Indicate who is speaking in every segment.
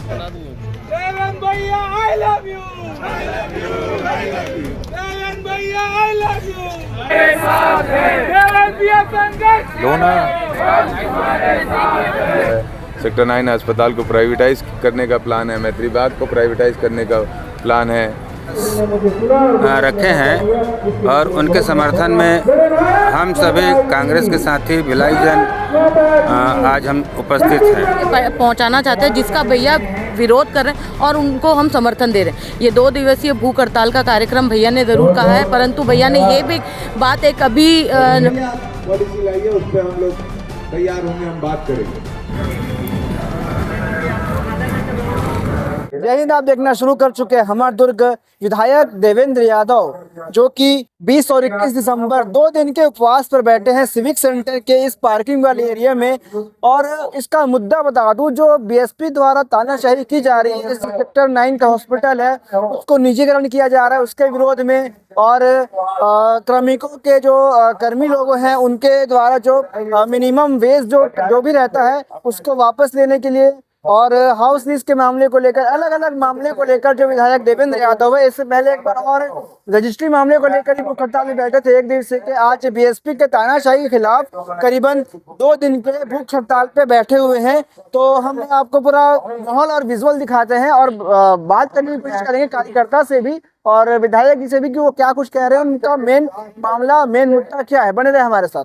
Speaker 1: देवेंद्र भैया I love you, I love you, I love you. Devendra भैया I love you, Devendra भैया संघर्ष
Speaker 2: लोना सेक्टर 9 अस्पताल को प्राइवेटाइज करने का प्लान है, मैत्री बाग को प्राइवेटाइज करने का प्लान है
Speaker 3: रखे हैं और उनके समर्थन में हम सभी कांग्रेस के साथी भिलाई जन आज हम उपस्थित हैं।
Speaker 4: पहुंचाना चाहते हैं जिसका भैया विरोध कर रहे हैं और उनको हम समर्थन दे रहे हैं। ये 2 दिवसीय भूख हड़ताल का कार्यक्रम भैया ने ज़रूर कहा है, परंतु भैया ने ये भी बात एक अभी
Speaker 5: पॉलिसी लाइए, उस पर हम लोग तैयार होंगे, हम बात करेंगे।
Speaker 6: जय हिंद। आप देखना शुरू कर चुके हैं हमार दुर्ग। विधायक देवेंद्र यादव जो कि 20 और 21 दिसंबर 2 दिन के उपवास पर बैठे हैं सिविक सेंटर के इस पार्किंग वाले एरिया में। और इसका मुद्दा बता दूं, जो बीएसपी द्वारा तानाशाही की जा रही है, सेक्टर 9 का हॉस्पिटल है उसको निजीकरण किया जा रहा है, उसके विरोध में। और श्रमिकों के जो कर्मी लोग हैं उनके द्वारा जो मिनिमम वेज जो भी रहता है उसको वापस लेने के लिए, और हाउस लीज के मामले को लेकर, अलग अलग मामले को लेकर जो विधायक देवेंद्र यादव है, इससे पहले एक बार और रजिस्ट्री मामले को लेकर भूख हड़ताल में बैठे थे 1 दिवसीय के। आज बीएसपी के तानाशाही के खिलाफ करीबन 2 दिन के भूख हड़ताल पे बैठे हुए हैं। तो हम आपको पूरा माहौल और विजुअल दिखाते हैं और बात करने की कोशिश करेंगे कार्यकर्ता से भी और विधायक जी से भी कि वो क्या कुछ कह रहे हैं, उनका मेन मामला, मेन मुद्दा क्या है। बने रहे हमारे साथ।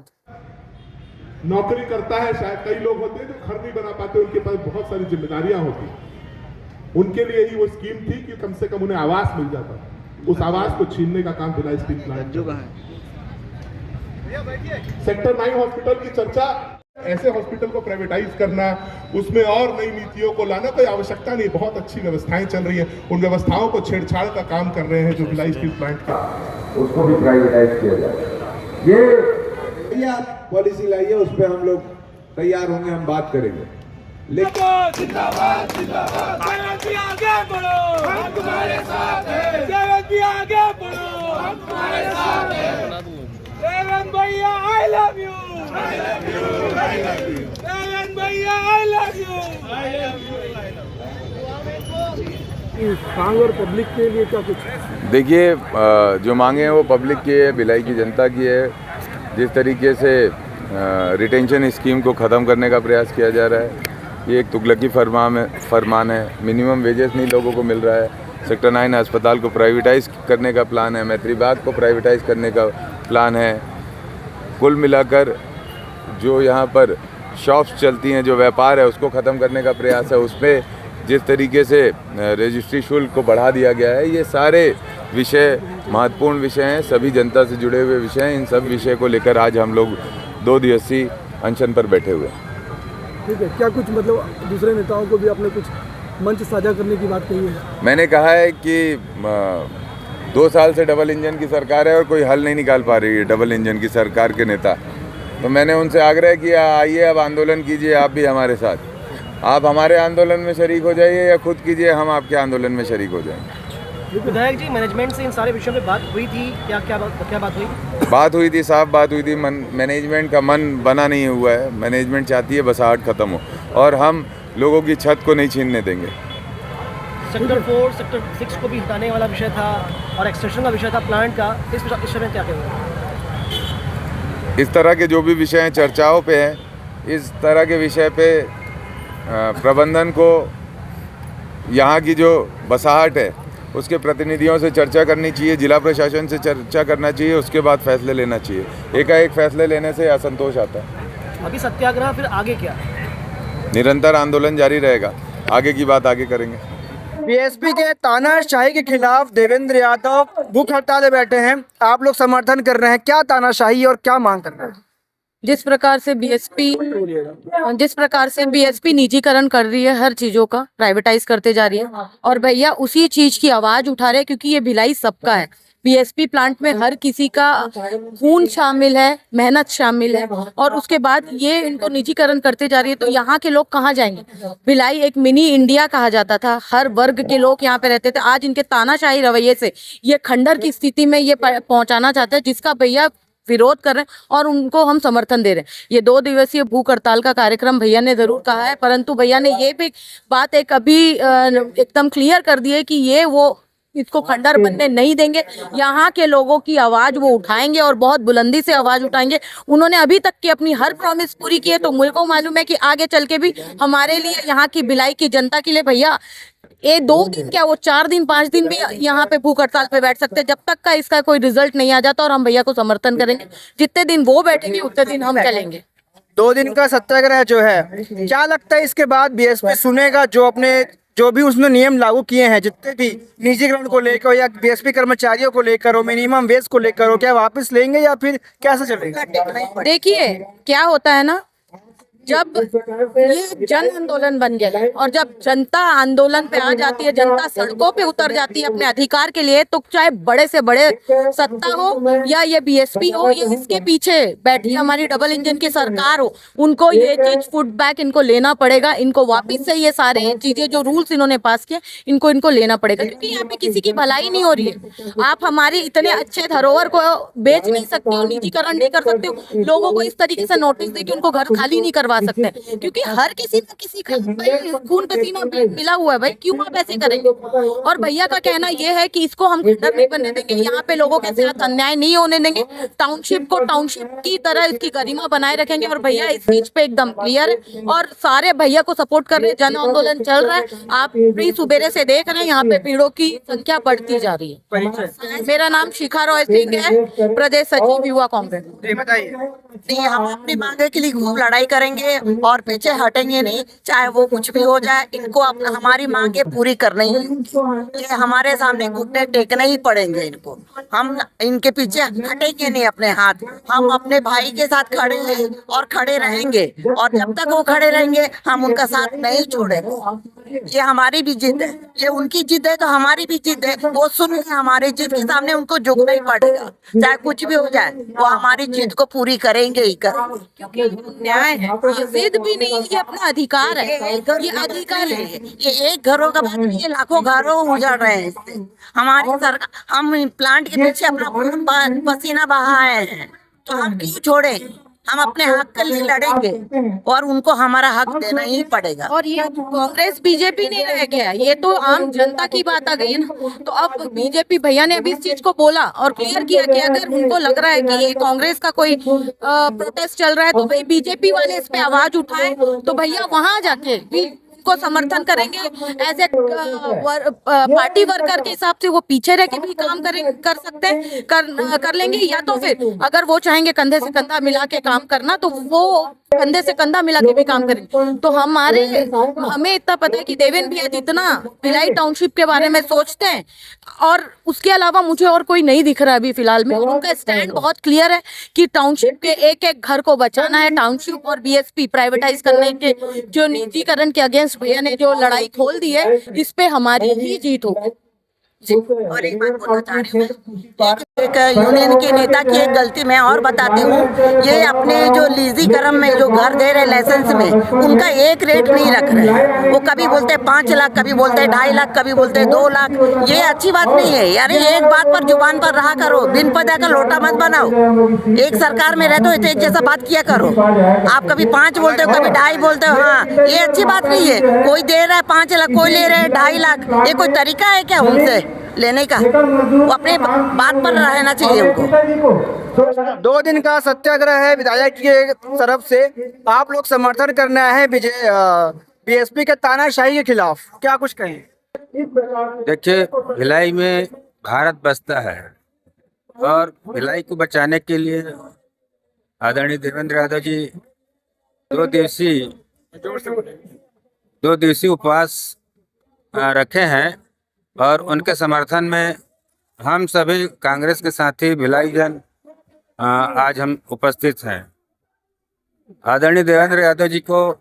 Speaker 7: नौकरी करता है, शायद कई लोग होते हैं जो घर नहीं बना पाते, उनके पास बहुत सारी जिम्मेदारियां होती, उनके लिए ही वो स्कीम थी कि कम से कम उन्हें आवास मिल जाता। उस आवास को छीनने का काम भिलाई स्टील प्लांट जो है। सेक्टर 9 हॉस्पिटल की चर्चा, ऐसे हॉस्पिटल को प्राइवेटाइज करना, उसमें और नई नीतियों को लाना कोई आवश्यकता नहीं। बहुत अच्छी व्यवस्थाएं चल रही है, उन व्यवस्थाओं को छेड़छाड़ का काम कर रहे हैं जो भिलाई स्टील प्लांट का,
Speaker 5: उसको भी प्राइवेटाइज किया जाए। ये पॉलिसी लाइए, उस पर हम लोग तैयार होंगे, हम बात करेंगे।
Speaker 1: जिंदाबाद जिंदाबाद जिंदाबाद। देवेंद्र भैया आगे बढ़ो, हम तुम्हारे साथ हैं। देवेंद्र भैया आगे बढ़ो, हम तुम्हारे साथ हैं। देवेंद्र भैया I love you, I love you, I love you. Devendra भैया I love you, I love you, I love you.
Speaker 6: कांग और पब्लिक के लिए क्या कुछ?
Speaker 2: देखिए, जो मांगे हैं वो पब्लिक की है, भिलाई की जनता की है। जिस तरीके से रिटेंशन स्कीम को ख़त्म करने का प्रयास किया जा रहा है, ये एक तुगलकी फरमान है। मिनिमम वेजेस नहीं लोगों को मिल रहा है। सेक्टर 9 अस्पताल को प्राइवेटाइज करने का प्लान है, मैत्री बाग को प्राइवेटाइज करने का प्लान है। कुल मिलाकर जो यहाँ पर शॉप्स चलती हैं, जो व्यापार है, उसको ख़त्म करने का प्रयास है। उसमें जिस तरीके से रजिस्ट्री शुल्क को बढ़ा दिया गया है, ये सारे विषय महत्वपूर्ण विषय हैं, सभी जनता से जुड़े हुए विषय हैं। इन सब विषय को लेकर आज हम लोग 2 दिवसीय अनशन पर बैठे हुए हैं।
Speaker 6: ठीक है, क्या कुछ मतलब दूसरे नेताओं को भी आपने कुछ मंच साझा करने की बात कही है?
Speaker 2: मैंने कहा है कि 2 साल से डबल इंजन की सरकार है और कोई हल नहीं निकाल पा रही है डबल इंजन की सरकार के नेता। तो मैंने उनसे आग्रह किया, आइए अब आंदोलन कीजिए आप भी हमारे साथ। आप हमारे आंदोलन में शरीक हो जाइए या खुद कीजिए, हम आपके आंदोलन में शरीक हो जाएंगे।
Speaker 8: विधायक जी, मैनेजमेंट से इन सारे विषयों पे बात हुई थी क्या? क्या बात हुई?
Speaker 2: बात हुई थी साहब, बात हुई थी। मैनेजमेंट का मन बना नहीं हुआ है। मैनेजमेंट चाहती है बसाहट खत्म हो और हम लोगों की छत को नहीं छीनने देंगे।
Speaker 8: सेक्टर 4, सेक्टर 6 को भी हटाने वाला विषय था और एक्सटेंशन का विषय था प्लांट का, इस विषय में क्या कहेंगे?
Speaker 2: इस तरह के जो भी विषय हैं चर्चाओं पे हैं, इस तरह के विषय पे प्रबंधन को, यहाँ की जो बसाहट है उसके प्रतिनिधियों से चर्चा करनी चाहिए, जिला प्रशासन से चर्चा करना चाहिए, उसके बाद फैसले लेना चाहिए। एकाएक फैसले लेने से असंतोष आता है।
Speaker 8: अभी सत्याग्रह, फिर आगे क्या?
Speaker 2: निरंतर आंदोलन जारी रहेगा, आगे की बात आगे करेंगे।
Speaker 6: बीएसपी के तानाशाही के खिलाफ देवेंद्र यादव भूख हड़ताल में बैठे हैं। आप लोग समर्थन कर रहे हैं, क्या तानाशाही और क्या मांग कर रहे हैं?
Speaker 4: जिस प्रकार से बीएसपी निजीकरण कर रही है, हर चीजों का प्राइवेटाइज करते जा रही है और भैया उसी चीज की आवाज उठा रहे हैं, क्योंकि ये भिलाई सबका है। बीएसपी प्लांट में हर किसी का खून शामिल है, मेहनत शामिल है और उसके बाद ये इनको निजीकरण करते जा रही है, तो यहाँ के लोग कहाँ जाएंगे? भिलाई एक मिनी इंडिया कहा जाता था, हर वर्ग के लोग यहाँ पे रहते थे। आज इनके तानाशाही रवैये से ये खंडर की स्थिति में ये पहुंचाना चाहते हैं, जिसका भैया विरोध कर रहे हैं और उनको हम समर्थन दे रहे हैं। ये 2 दिवसीय भूख हड़ताल का कार्यक्रम भैया ने जरूर कहा है, परंतु भैया ने ये भी बात एक अभी एकदम क्लियर कर दी है कि ये वो इसको खंडर बनने नहीं देंगे। यहाँ के लोगों की आवाज वो उठाएंगे और बहुत बुलंदी से आवाज उठाएंगे। उन्होंने अभी तक की अपनी हर प्रॉमिस पूरी की है, तो मुझे को मालूम है कि आगे चल के भी हमारे लिए, यहाँ की भिलाई की जनता के लिए भैया ये 2 दिन क्या, वो 4 दिन 5 दिन भी यहाँ पे भूख हड़ताल पे बैठ सकते हैं, जब तक का इसका कोई रिजल्ट नहीं आ जाता। और हम भैया को समर्थन करेंगे, जितने दिन वो बैठेंगे उतने दिन हम चलेंगे।
Speaker 6: 2 दिन का सत्याग्रह जो है, क्या लगता है इसके बाद बीएसपी सुनेगा जो भी उसने नियम लागू किए हैं, जितने भी निजीकरण को लेकर या बीएसपी कर्मचारियों को लेकर हो, मिनिमम वेज को लेकर हो, क्या वापस लेंगे या फिर कैसे चलेगा?
Speaker 4: देखिए क्या होता है ना, जब ये जन आंदोलन बन गया और जब जनता आंदोलन पे आ जाती है, जनता सड़कों पे उतर जाती है अपने अधिकार के लिए, तो चाहे बड़े से बड़े सत्ता हो या ये बीएसपी हो या इसके पीछे बैठी हमारी डबल इंजन की सरकार हो, उनको ये चीज फुट बैक इनको लेना पड़ेगा। इनको वापस से ये सारे चीजें जो रूल्स इन्होंने पास किए इनको लेना पड़ेगा, क्योंकि यहाँ पे किसी की भलाई नहीं हो रही है। आप हमारे इतने अच्छे धरोहर को बेच नहीं सकते हो, निजीकरण नहीं कर सकते हो, लोगों को इस तरीके से नोटिस दे के उनको घर खाली नहीं करवा सकते हैं, क्योंकि हर किसी न किसी का खून पसीना मिला हुआ है भाई, क्यों आप ऐसे करेंगे? और भैया का कहना यह है कि इसको हम खंडर नहीं बनने देंगे, यहाँ पे लोगों के साथ अन्याय नहीं होने देंगे, टाउनशिप को टाउनशिप की तरह इसकी गरिमा बनाए रखेंगे। और भैया इस चीज पे एकदम क्लियर है और सारे भैया को सपोर्ट कर रहे हैं। जन आंदोलन चल रहा है, आप भी सुबेरे से देख रहे हैं, यहाँ पे भीड़ों की संख्या बढ़ती जा रही है। मेरा नाम शिखा रॉय सिंह है, प्रदेश सचिव युवा कांग्रेस।
Speaker 6: बताइए।
Speaker 9: हम अपनी मांगे के लिए खूब लड़ाई करेंगे और पीछे हटेंगे नहीं, चाहे वो कुछ भी हो जाए। इनको हमारी मांगे पूरी करनी है, ये हमारे सामने घुटने टेकने ही पड़ेंगे इनको। हम इनके पीछे हटेंगे नहीं अपने हाथ। हम अपने भाई के साथ खड़े हैं और खड़े रहेंगे, और जब तक वो खड़े रहेंगे हम उनका साथ नहीं छोड़ेंगे। ये हमारी भी जिद है, ये उनकी जिद है तो हमारी भी जिद है। वो सुन के हमारी जिद के सामने उनको झुकना ही पड़ेगा, चाहे कुछ भी हो जाए। वो हमारी जिद को पूरी करेंगे ही करेंगे,
Speaker 4: क्योंकि न्याय है, ये जिद भी नहीं, ये अपना अधिकार है, ये अधिकार है।
Speaker 9: ये एक घरों का बात नहीं, ये लाखों घरों उजड़ रहे हैं इससे। हमारी सरकार, हम प्लांट के पीछे अपना खून पसीना बहाए हैं, तो हम क्यों छोड़े? हम अपने हक के लिए लड़ेंगे और उनको हमारा हक देना ही पड़ेगा।
Speaker 4: और ये कांग्रेस बीजेपी नहीं रह गया, ये तो आम जनता की बात आ गई ना। तो अब बीजेपी भैया ने अभी इस चीज को बोला और क्लियर किया कि अगर उनको लग रहा है कि ये कांग्रेस का कोई प्रोटेस्ट चल रहा है, तो भाई बीजेपी वाले इस पे आवाज उठाए, तो भैया वहां जाके भी को समर्थन करेंगे। एज ए पार्टी वर्कर के हिसाब से वो पीछे रह के भी काम कर सकते हैं, कर लेंगे। या तो फिर अगर वो चाहेंगे कंधे से कंधा मिला के काम करना, तो वो कंधे से कंधा मिला के भी काम करेंगे। तो हमें इतना पता है कि देवेंद्र भैया जितना भिलाई टाउनशिप के बारे में सोचते हैं, और उसके अलावा मुझे और कोई नहीं दिख रहा है अभी फिलहाल में। उनका स्टैंड बहुत क्लियर है कि टाउनशिप के एक एक घर को बचाना है। टाउनशिप और बीएसपी प्राइवेटाइज करने के जो निजीकरण के अगेंस्ट भैया ने जो लड़ाई खोल दी है, इस पे हमारी ही जीत होगी।
Speaker 9: और एक बात बोलना चाह रही हूँ, एक यूनियन के नेता की एक गलती मैं और बताती हूँ। ये अपने जो लीजीकरण में जो घर दे रहे लाइसेंस में, उनका एक रेट नहीं रख रहे। वो कभी बोलते 5 लाख, कभी बोलते 2.5 लाख, कभी बोलते 2 लाख। ये अच्छी बात नहीं है यार। एक बात पर जुबान पर रहा करो, बिन पदा का लोटा मत बनाओ। एक सरकार में रहते हो तो एक जैसा बात किया करो। आप कभी 5 बोलते हो, कभी 2.5 बोलते हो, हाँ ये अच्छी बात नहीं है। कोई दे रहा है 5 लाख, कोई ले रहा है 2.5 लाख। ये कोई तरीका है क्या उनसे लेने का? वो अपने बात पर रहना चाहिए उनको।
Speaker 6: 2 दिन का सत्याग्रह है विधायक की तरफ से, आप लोग समर्थन करना है बीएसपी के तानाशाही के खिलाफ, क्या कुछ कहें?
Speaker 3: देखिए, भिलाई में भारत बसता है और भिलाई को बचाने के लिए आदरणीय देवेंद्र यादव जी 2 दिवसीय उपवास रखे हैं, और उनके समर्थन में हम सभी कांग्रेस के साथी भिलाई जन आज हम उपस्थित हैं। आदरणीय देवेंद्र यादव जी को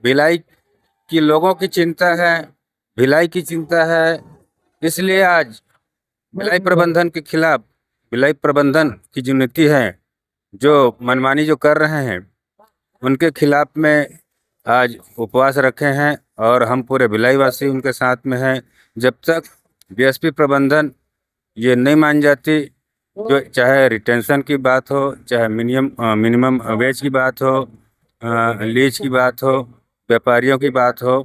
Speaker 3: भिलाई की लोगों की चिंता है, भिलाई की चिंता है, इसलिए आज भिलाई प्रबंधन के खिलाफ, भिलाई प्रबंधन की जो नीति है, जो मनमानी जो कर रहे हैं, उनके खिलाफ में आज उपवास रखे हैं। और हम पूरे भिलाई वासी उनके साथ में हैं। जब तक बीएसपी प्रबंधन ये नहीं मान जाती, जो चाहे रिटेंशन की बात हो, चाहे मिनिमम वेज की बात हो, लीज की बात हो, व्यापारियों की बात हो,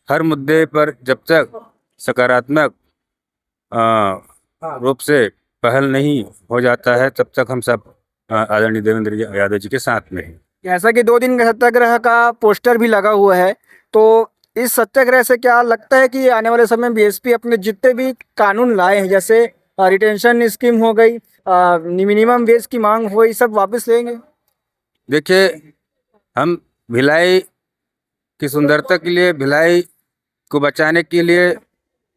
Speaker 3: हर मुद्दे पर जब तक सकारात्मक रूप से पहल नहीं हो जाता है तब तक हम सब आदरणीय देवेंद्र यादव जी के साथ में हैं।
Speaker 6: जैसा कि 2 दिन का सत्याग्रह का पोस्टर भी लगा हुआ है, तो इस सत्याग्रह से क्या लगता है कि आने वाले समय बीएसपी अपने जितने भी कानून लाए हैं, जैसे रिटेंशन स्कीम हो गई, मिनिमम वेज की मांग हुई, सब वापस लेंगे?
Speaker 3: देखिए, हम भिलाई की सुंदरता के लिए, भिलाई को बचाने के लिए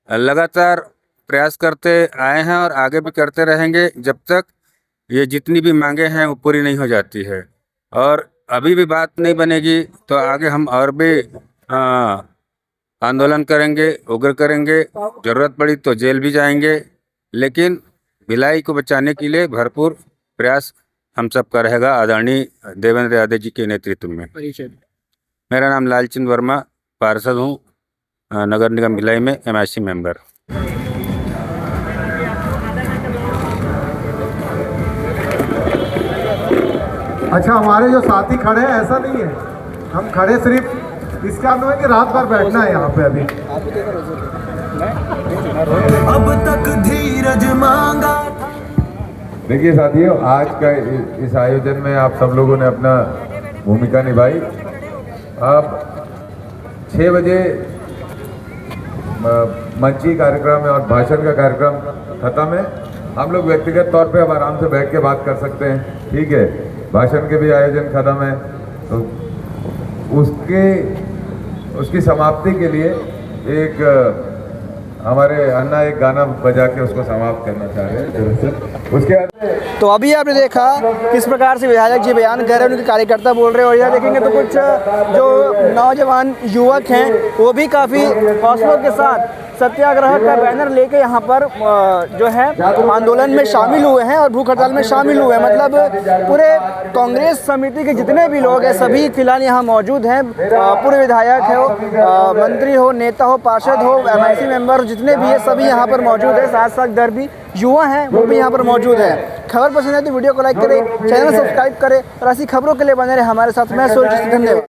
Speaker 3: लगातार प्रयास करते आए हैं और आगे भी करते रहेंगे जब तक ये जितनी भी मांगे हैं वो पूरी नहीं हो जाती है। और अभी भी बात नहीं बनेगी तो आगे हम और भी आंदोलन करेंगे, उग्र करेंगे, ज़रूरत पड़ी तो जेल भी जाएंगे, लेकिन भिलाई को बचाने के लिए भरपूर प्रयास हम सब का रहेगा आदरणीय देवेंद्र यादव जी के नेतृत्व में। मेरा नाम लालचंद वर्मा, पार्षद हूँ, नगर निगम भिलाई में MIC मेंबर।
Speaker 5: अच्छा, हमारे जो साथी खड़े हैं ऐसा नहीं है, हम खड़े सिर्फ इस कारण है कि रात भर बैठना है यहाँ पे। अभी
Speaker 1: अब तक धीरज मांगा।
Speaker 2: देखिए साथियों, आज का इस आयोजन में आप सब लोगों ने अपना भूमिका निभाई। अब 6 बजे मंची कार्यक्रम और भाषण का कार्यक्रम खत्म है। हम लोग व्यक्तिगत तौर पे अब आराम से बैठ के बात कर सकते हैं, ठीक है। भाषण के भी आयोजन खत्म है, तो उसकी समाप्ति के लिए एक हमारे अन्ना एक गाना बजा के उसको समाप्त करना चाह रहे हैं। उसके बाद
Speaker 6: तो अभी आपने देखा किस प्रकार से विधायक जी बयान कर रहे हैं, उनके कार्यकर्ता बोल रहे हैं, और यह देखेंगे तो कुछ जो नौजवान युवक हैं वो भी काफ़ी हौसलों के साथ सत्याग्रह का बैनर लेके यहाँ पर जो है आंदोलन में शामिल हुए हैं और भूख हड़ताल में शामिल हुए हैं। मतलब पूरे कांग्रेस समिति के जितने भी लोग हैं सभी फिलहाल यहाँ मौजूद हैं। पूरे विधायक हो, मंत्री हो, नेता हो, पार्षद हो, MIC मेंबर जितने भी हैं सभी यहाँ पर मौजूद है। साथ साथ इधर भी युवा हैं वो भी यहाँ पर मौजूद है। खबर पसंद है तो वीडियो को लाइक करें, चैनल सब्सक्राइब करें और ऐसी खबरों के लिए बने रहे हमारे साथ। मैं सूरज, धन्यवाद।